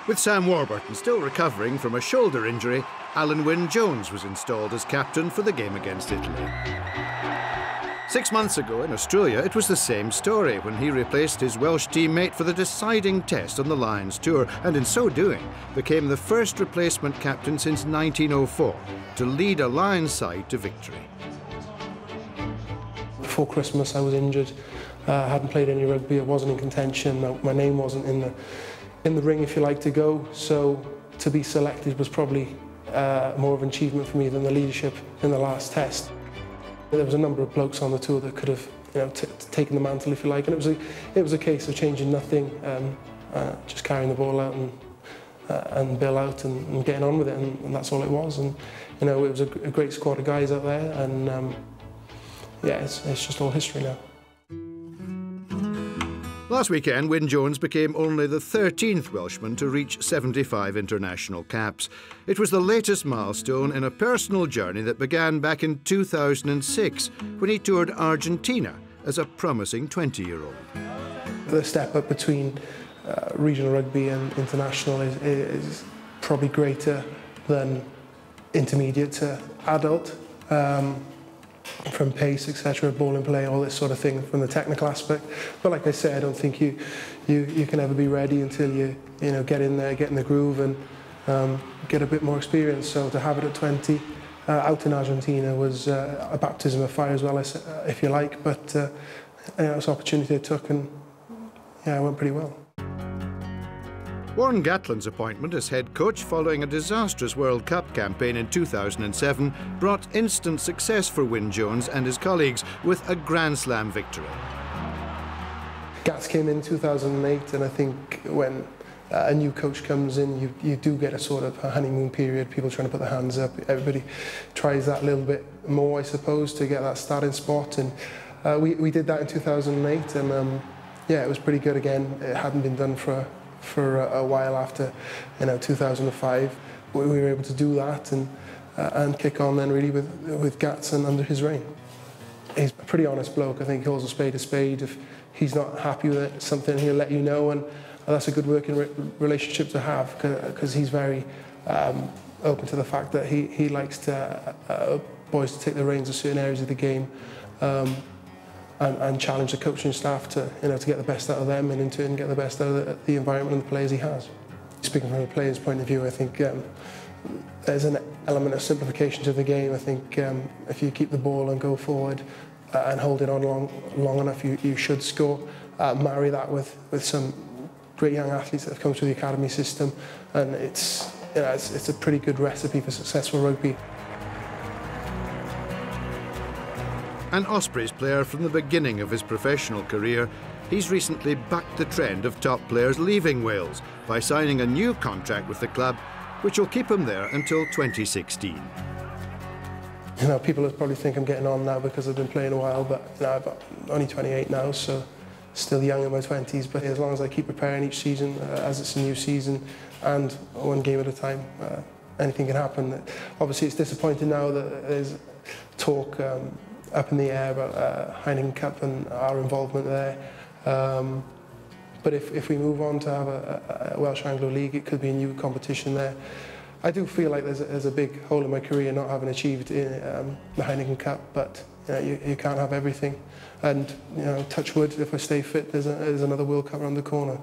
With Sam Warburton still recovering from a shoulder injury, ALUN WYN JONES was installed as captain for the game against Italy. 6 months ago in Australia, it was the same story when he replaced his Welsh teammate for the deciding test on the Lions tour, and in so doing became the first replacement captain since 1904 to lead a Lions side to victory. Before Christmas I was injured, I hadn't played any rugby, I wasn't in contention, my name wasn't in the ring, if you like, to go, so to be selected was probably more of an achievement for me than the leadership in the last test. There was a number of blokes on the tour that could have, taken the mantle, if you like, and it was a case of changing nothing, just carrying the ball out and bill out and getting on with it, and that's all it was. And it was a great squad of guys out there, and yeah, it's just all history now. Last weekend, Wyn Jones became only the 13th Welshman to reach 75 international caps. It was the latest milestone in a personal journey that began back in 2006, when he toured Argentina as a promising 20-year-old. The step up between regional rugby and international is probably greater than intermediate to adult. From pace, etc., ball and play, all this sort of thing from the technical aspect. But like I say, I don't think you can ever be ready until you get in there, get in the groove, and get a bit more experience. So to have it at 20, out in Argentina, was a baptism of fire as well, if you like. But it was an opportunity I took, and yeah, it went pretty well. Warren Gatland's appointment as head coach following a disastrous World Cup campaign in 2007 brought instant success for Wyn Jones and his colleagues with a Grand Slam victory. Gats came in 2008, and I think when a new coach comes in, you do get a sort of a honeymoon period, people trying to put their hands up, everybody tries that a little bit more, I suppose, to get that starting spot, and we did that in 2008, and yeah, it was pretty good again. It hadn't been done for a while after 2005. We were able to do that and kick on then really with Gats and under his reign. He's a pretty honest bloke. I think he calls a spade a spade. If he's not happy with it, something, he'll let you know, and that's a good working relationship to have, because he's very open to the fact that he likes to boys to take the reins of certain areas of the game, and challenge the coaching staff to get the best out of them, and in turn get the best out of the environment and the players he has. Speaking from a player's point of view, I think there's an element of simplification to the game. I think if you keep the ball and go forward and hold it on long enough, you should score. Marry that with some great young athletes that have come through the academy system, and it's a pretty good recipe for successful rugby. An Ospreys player from the beginning of his professional career, he's recently bucked the trend of top players leaving Wales by signing a new contract with the club, which will keep him there until 2016. People probably think I'm getting on now because I've been playing a while, but I'm only 28 now, so still young in my 20s. But as long as I keep preparing each season as it's a new season, and one game at a time, anything can happen. Obviously, it's disappointing now that there's talk up in the air about Heineken Cup and our involvement there. But if we move on to have a Welsh Anglo League, it could be a new competition there. I do feel like there's a big hole in my career not having achieved the Heineken Cup, but you can't have everything. And touch wood, if I stay fit, there's another World Cup around the corner.